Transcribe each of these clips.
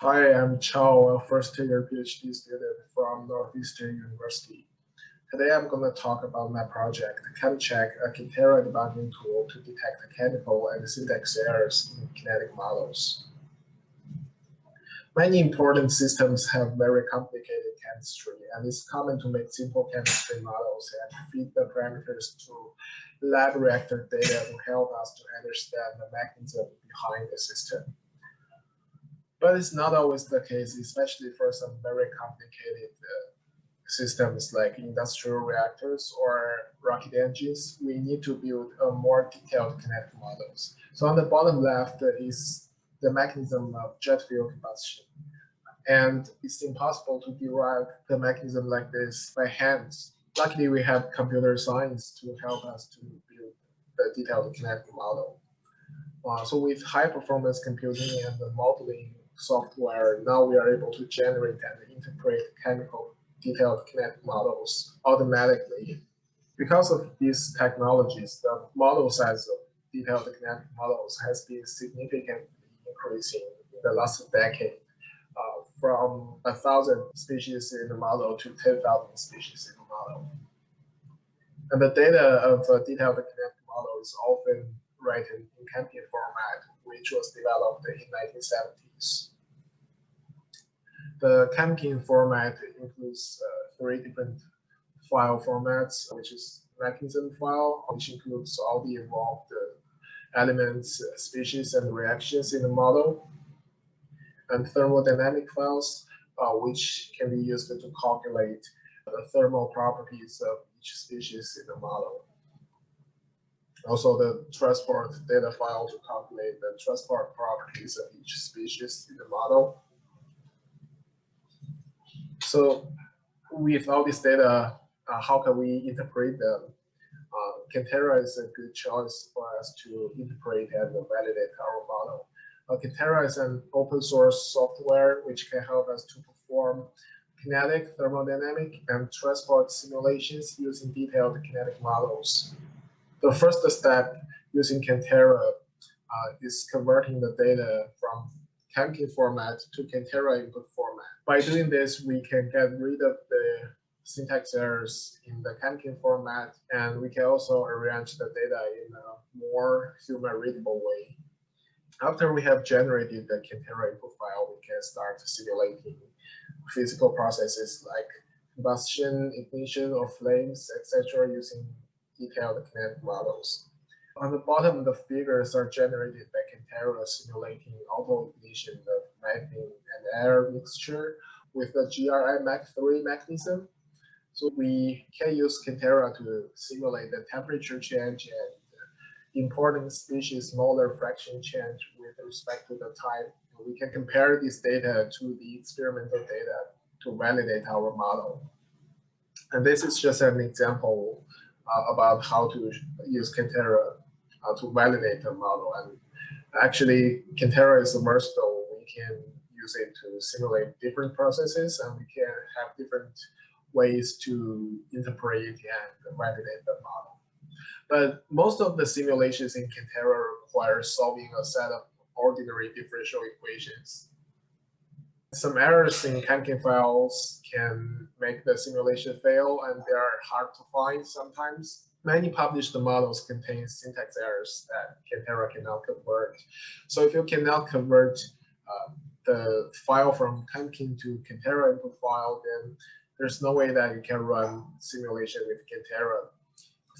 Hi, I'm Chao, a first-year PhD student from Northeastern University. Today I'm going to talk about my project, ChemCheck, a Cantera debugging tool to detect chemical and syntax errors in kinetic models. Many important systems have very complicated chemistry, and it's common to make simple chemistry models and feed the parameters to lab reactor data to help us to understand the mechanism behind the system. But it's not always the case, especially for some very complicated systems like industrial reactors or rocket engines. We need to build a more detailed kinetic models. So on the bottom left is the mechanism of jet fuel combustion. And it's impossible to derive the mechanism like this by hand. Luckily, we have computer science to help us to build the detailed kinetic model. So with high performance computing and the modeling software, now we are able to generate and interpret chemical detailed kinetic models automatically. Because of these technologies, the model size of detailed kinetic models has been significantly increasing in the last decade, from 1,000 species in the model to 10,000 species in the model. And the data of a detailed kinetic model is often written in ChemKin format, which was developed in the 1970s. The ChemKin format includes 3 different file formats, which is mechanism file, which includes all the involved elements, species, and reactions in the model, and thermodynamic files, which can be used to calculate the thermal properties of each species in the model. Also, the transport data file to calculate the transport properties of each species in the model. So with all this data, how can we interpret them? Cantera is a good choice for us to interpret and validate our model. Cantera is an open source software which can help us to perform kinetic, thermodynamic, and transport simulations using detailed kinetic models. The first step using Cantera is converting the data from ChemKin format to Cantera input format. By doing this, we can get rid of the syntax errors in the ChemKin format, and we can also arrange the data in a more human-readable way. After we have generated the Cantera input file, we can start simulating physical processes like combustion, ignition, or flames, etc., using detailed kinetic models. On the bottom, the figures are generated by Cantera simulating auto-ignition of methane and air mixture with the GRI Mach 3 mechanism. So we can use Cantera to simulate the temperature change and important species molar fraction change with respect to the time. We can compare this data to the experimental data to validate our model. And this is just an example about how to use Cantera to validate the model. And actually, Cantera is versatile. We can use it to simulate different processes, and we can have different ways to interpret and validate the model. But most of the simulations in Cantera require solving a set of ordinary differential equations. Some errors in ChemKin files can make the simulation fail, and they are hard to find sometimes. Many published models contain syntax errors that Cantera cannot convert. So if you cannot convert the file from ChemKin to Cantera input file, then there's no way that you can run simulation with Cantera.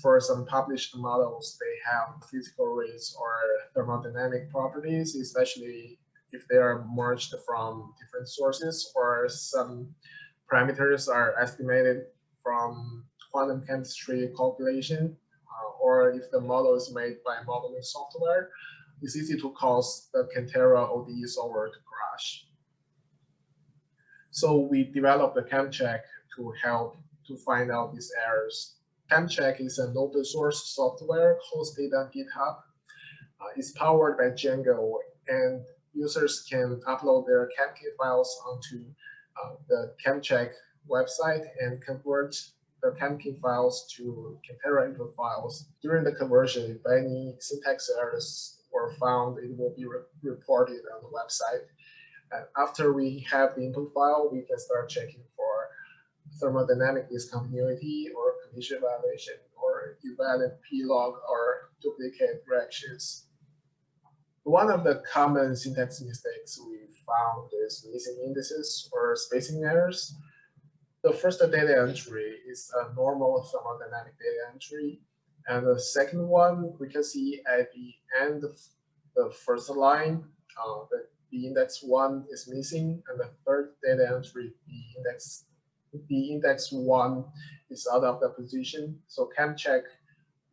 For some published models, they have physical rates or thermodynamic properties, especially if they are merged from different sources, or some parameters are estimated from quantum chemistry calculation, or if the model is made by modeling software, it's easy to cause the Cantera ODE solver to crash. So we developed the ChemCheck to help to find out these errors. ChemCheck is an open source software hosted on GitHub. It's powered by Django, and users can upload their ChemKin files onto the ChemCheck website and convert the ChemKin files to Cantera input files. During the conversion, if any syntax errors were found, it will be reported on the website. And after we have the input file, we can start checking for thermodynamic discontinuity or condition violation or invalid PLOG or duplicate reactions. One of the common syntax mistakes we found is missing indices or spacing errors. The first data entry is a normal thermodynamic data entry. And the second one, we can see at the end of the first line, the index 1 is missing, and the third data entry, the index 1 is out of the position. So ChemCheck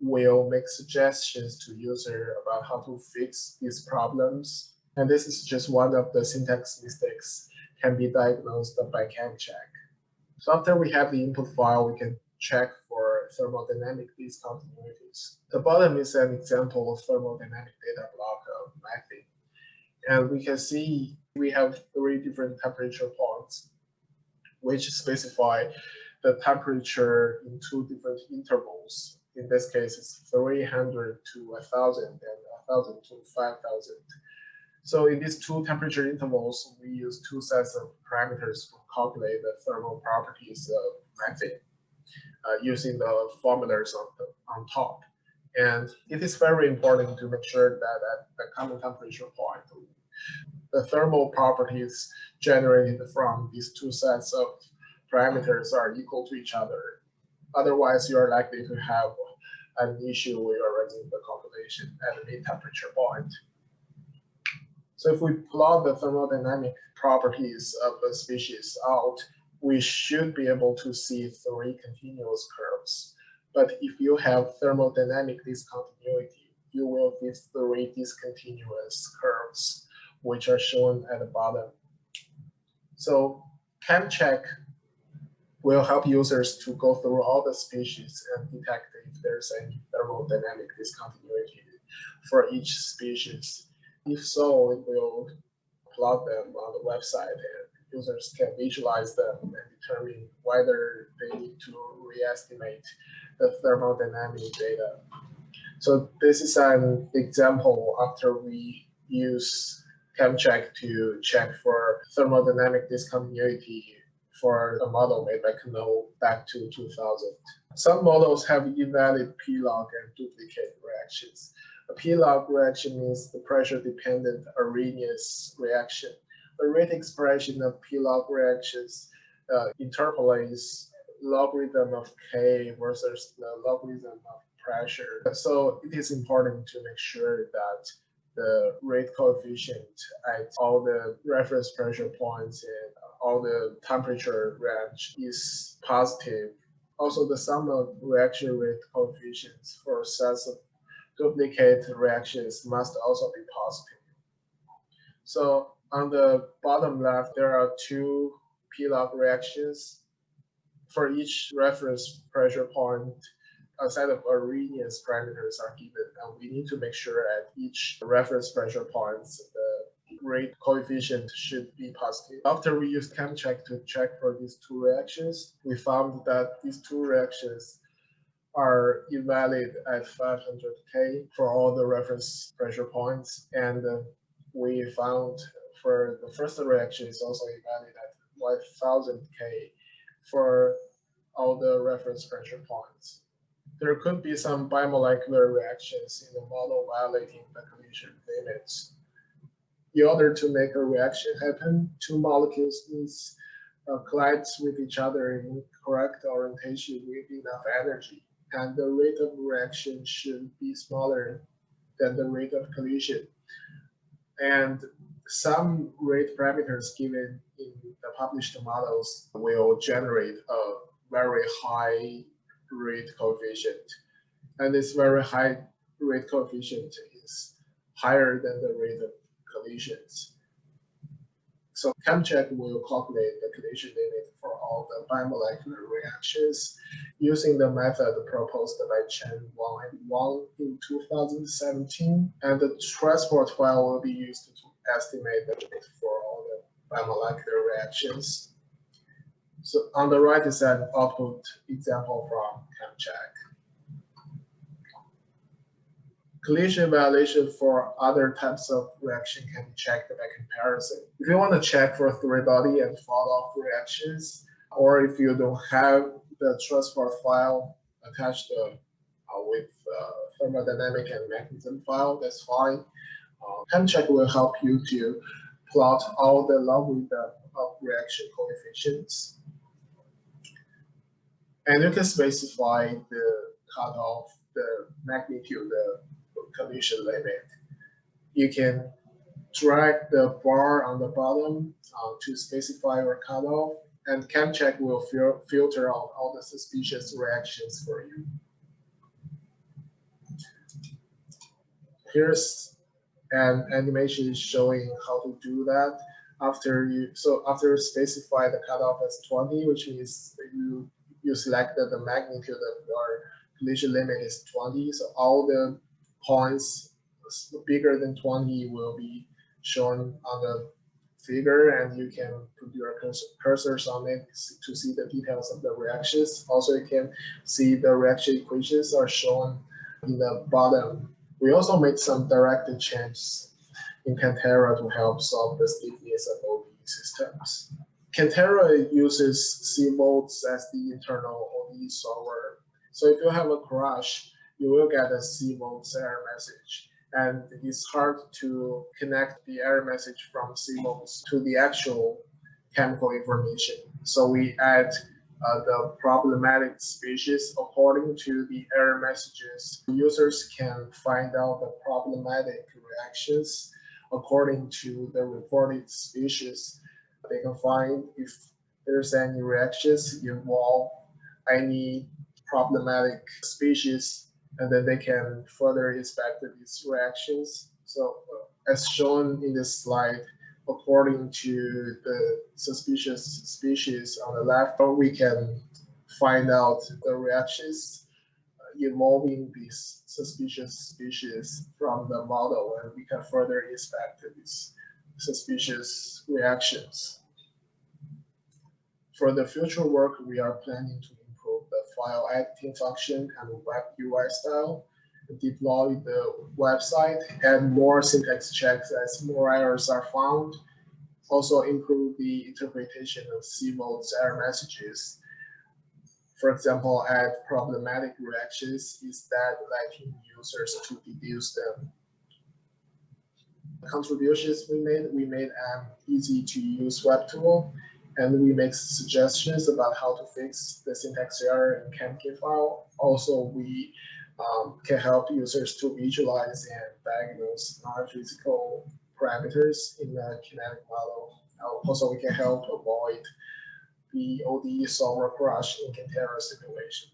will make suggestions to user about how to fix these problems. And this is just one of the syntax mistakes can be diagnosed by ChemCheck. So after we have the input file, we can check for thermodynamic discontinuities. The bottom is an example of thermodynamic data block of methane. And we can see we have 3 different temperature points, which specify the temperature in 2 different intervals. In this case, it's 300 to 1,000 and 1,000 to 5,000. So in these 2 temperature intervals, we use 2 sets of parameters to calculate the thermal properties of methane using the formulas on top. And it is very important to make sure that at the common temperature point, the thermal properties generated from these 2 sets of parameters are equal to each other. Otherwise, you are likely to have an issue when you are running the calculation at the mid-temperature point. So if we plot the thermodynamic properties of the species out, we should be able to see 3 continuous curves. But if you have thermodynamic discontinuity, you will get 3 discontinuous curves, which are shown at the bottom. So ChemCheck will help users to go through all the species and detect if there's any thermodynamic discontinuity for each species. If so, it will plot them on the website, and users can visualize them and determine whether they need to re-estimate the thermodynamic data. So this is an example after we use ChemCheck to check for thermodynamic discontinuity for a model made by Knoll back to 2000. Some models have invalid PLOG and duplicate reactions. A PLOG reaction means the pressure-dependent Arrhenius reaction. The rate expression of PLOG reactions interpolates logarithm of K versus the logarithm of pressure. So it is important to make sure that the rate coefficient at all the reference pressure points and all the temperature range is positive. Also, the sum of reaction rate coefficients for sets of duplicate reactions must also be positive. So on the bottom left, there are 2 PLOG reactions. For each reference pressure point, a set of Arrhenius parameters are given, and we need to make sure at each reference pressure points, the rate coefficient should be positive. After we used ChemCheck to check for these 2 reactions, we found that these 2 reactions are invalid at 500 K for all the reference pressure points. And we found for the first reaction is also invalid at 1000 K for all the reference pressure points. There could be some bimolecular reactions in the model violating the collision limits. In order to make a reaction happen, 2 molecules needs collide with each other in correct orientation with enough energy. And the rate of reaction should be smaller than the rate of collision. And some rate parameters given in the published models will generate a very high rate coefficient. And this very high rate coefficient is higher than the rate of collisions. So ChemCheck will calculate the collision limit for all the bimolecular reactions using the method proposed by Chen, Wang, and Wang in 2017. And the transport file will be used to estimate the limit for all the bimolecular reactions. So on the right is an output example from ChemCheck. Collision validation for other types of reaction can be checked by comparison. If you want to check for three-body and fall-off reactions, or if you don't have the transport file attached with thermodynamic and mechanism file, that's fine. ChemCheck will help you to plot all the logarithm of reaction coefficients. And you can specify the cutoff, the magnitude, the collision limit. You can drag the bar on the bottom to specify your cutoff, and ChemCheck will filter out all the suspicious reactions for you. Here's an animation showing how to do that. After you specify the cutoff as 20, which means you selected the magnitude of your collision limit is 20. So all the points bigger than 20 will be shown on the figure, and you can put your cursors on it to see the details of the reactions. Also, you can see the reaction equations are shown in the bottom. We also made some directed changes in Cantera to help solve the stiffness of ODE systems. Cantera uses C-modes as the internal ODE solver. So if you have a crash, you will get a C-mode error message. And it's hard to connect the error message from C-modes to the actual chemical information. So we add the problematic species according to the error messages. Users can find out the problematic reactions according to the reported species. They can find if there's any reactions involve any problematic species, and then they can further inspect these reactions. So as shown in this slide, according to the suspicious species on the left, we can find out the reactions involving these suspicious species from the model, and we can further inspect these suspicious reactions. For the future work, we are planning to improve the file editing function and web UI style, deploy the website, add more syntax checks as more errors are found, also improve the interpretation of C-modes error messages. For example, add problematic reactions instead letting users to deduce them. Contributions we made an easy-to-use web tool, and we make suggestions about how to fix the syntax error in ChemKin file. Also, we can help users to visualize and diagnose non-physical parameters in the kinetic model. Also, we can help avoid the ODE solver crash in Cantera simulation.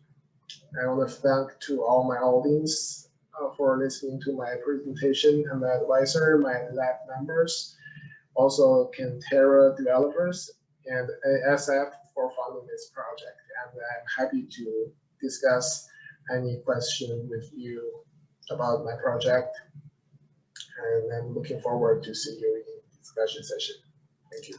I want to thank to all my audience for listening to my presentation, and my advisor, my lab members, also Cantera developers, and ASF for funding this project. And I'm happy to discuss any question with you about my project. And I'm looking forward to see you in the discussion session. Thank you.